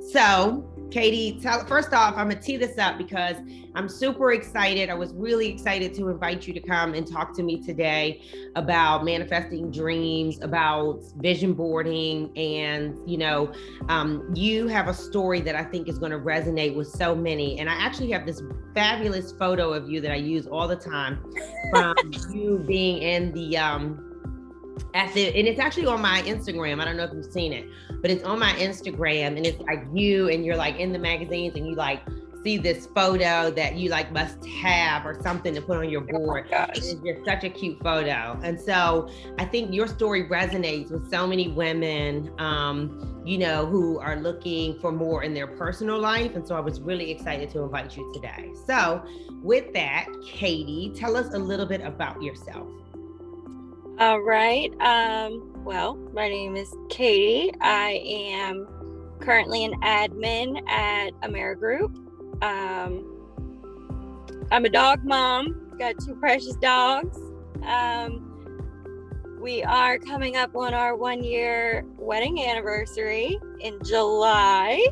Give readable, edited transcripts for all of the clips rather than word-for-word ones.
So, Katie, first off, I'm gonna tee this up because I'm super excited. I was really excited to invite you to come and talk to me today about manifesting dreams, about vision boarding, and you have a story that I think is going to resonate with so many. And I actually have this fabulous photo of you that I use all the time from you being in the and it's actually on my Instagram. I don't know if you've seen it, but it's on my Instagram, and it's like you and you're like in the magazines, and you like see this photo that you like must have or something to put on your board. It's just such a cute photo. And so I think your story resonates with so many women, who are looking for more in their personal life. And so I was really excited to invite you today. So with that, Katie, tell us a little bit about yourself. All right. Well, my name is Katie. I am currently an admin at Amerigroup. I'm a dog mom, got 2 precious dogs. We are coming up on our 1-year wedding anniversary in July.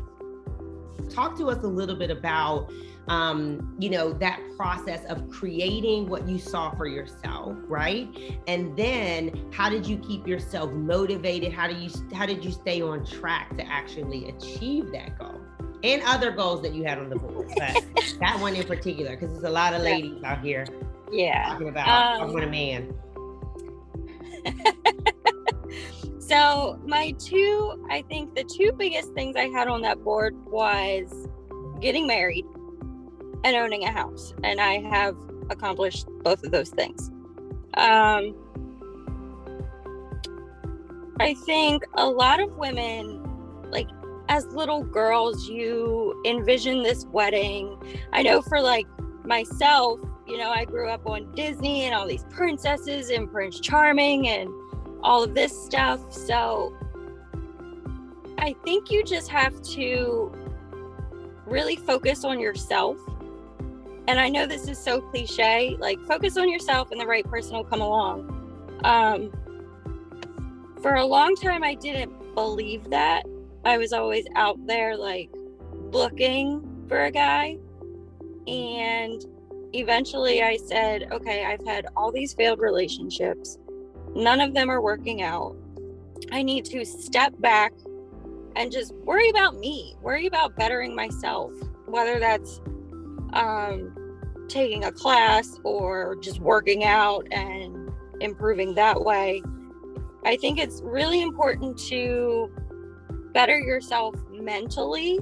Talk to us a little bit about that process of creating what you saw for yourself, right? And then how did you keep yourself motivated? How did you stay on track to actually achieve that goal? And other goals that you had on the board, but that one in particular, because there's a lot of ladies out here talking about I want a man. So the 2 biggest things I had on that board was getting married and owning a house. And I have accomplished both of those things. I think a lot of women, like as little girls, you envision this wedding. I know for like myself, I grew up on Disney and all these princesses and Prince Charming and all of this stuff. So I think you just have to really focus on yourself. And I know this is so cliche, like focus on yourself and the right person will come along. For a long time, I didn't believe that. I was always out there like looking for a guy. And eventually I said, okay, I've had all these failed relationships. None of them are working out. I need to step back and just worry about me, worry about bettering myself, whether that's taking a class or just working out and improving that way. I think it's really important to better yourself mentally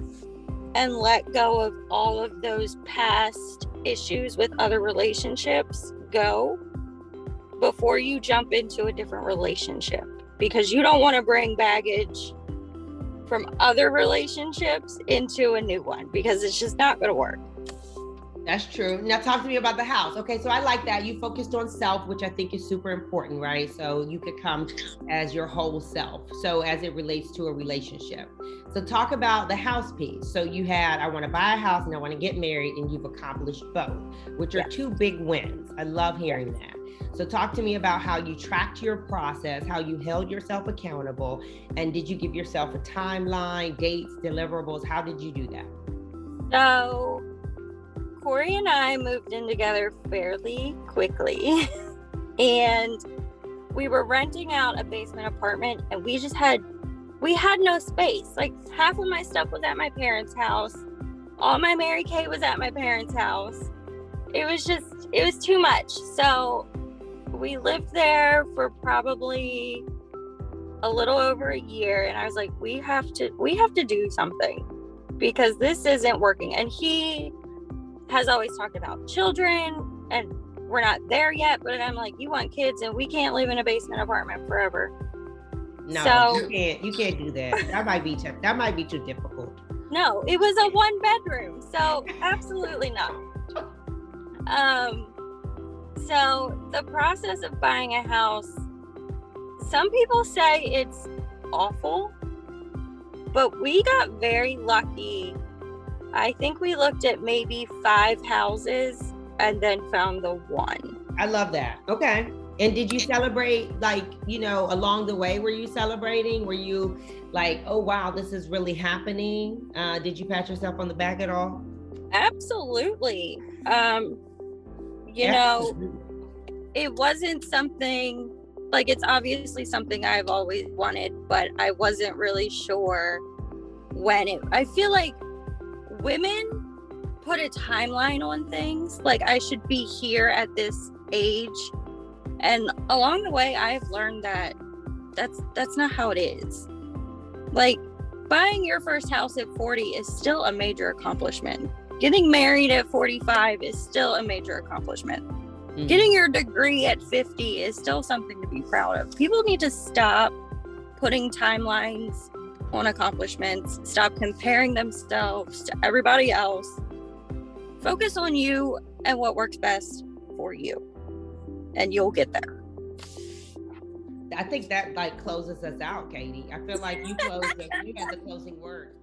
and let go of all of those past issues with other relationships go before you jump into a different relationship, because you don't want to bring baggage from other relationships into a new one, because it's just not going to work. That's true. Now talk to me about the house. Okay, so I like that. You focused on self, which I think is super important, right? So you could come as your whole self. So as it relates to a relationship. So talk about the house piece. So you had, I want to buy a house and I want to get married, and you've accomplished both, which are 2 big wins. I love hearing that. So talk to me about how you tracked your process, how you held yourself accountable, and did you give yourself a timeline, dates, deliverables? How did you do that? So Corey and I moved in together fairly quickly and we were renting out a basement apartment, and we had no space. Like half of my stuff was at my parents' house. All my Mary Kay was at my parents' house. It was too much. So we lived there for probably a little over a year, and I was like, we have to do something, because this isn't working. And he has always talked about children, and we're not there yet, but I'm like, you want kids, and we can't live in a basement apartment forever. No, so, you can't do that. That might be too difficult. No, it was a 1-bedroom, so absolutely not. So the process of buying a house, some people say it's awful, but we got very lucky. I think we looked at maybe 5 houses and then found the one. I love that. Okay. And did you celebrate, like, you know, along the way, were you celebrating? Were you like, oh, wow, this is really happening? Did you pat yourself on the back at all? Absolutely. You know, it wasn't something like, it's obviously something I've always wanted, but I wasn't really sure when I feel like women put a timeline on things. Like, I should be here at this age. And along the way, I've learned that that's not how it is. Like, buying your first house at 40 is still a major accomplishment. Getting married at 45 is still a major accomplishment. Mm-hmm. Getting your degree at 50 is still something to be proud of. People need to stop putting timelines on accomplishments, stop comparing themselves to everybody else. Focus on you and what works best for you, and you'll get there. I think that like closes us out, Katie. I feel like you had the closing word.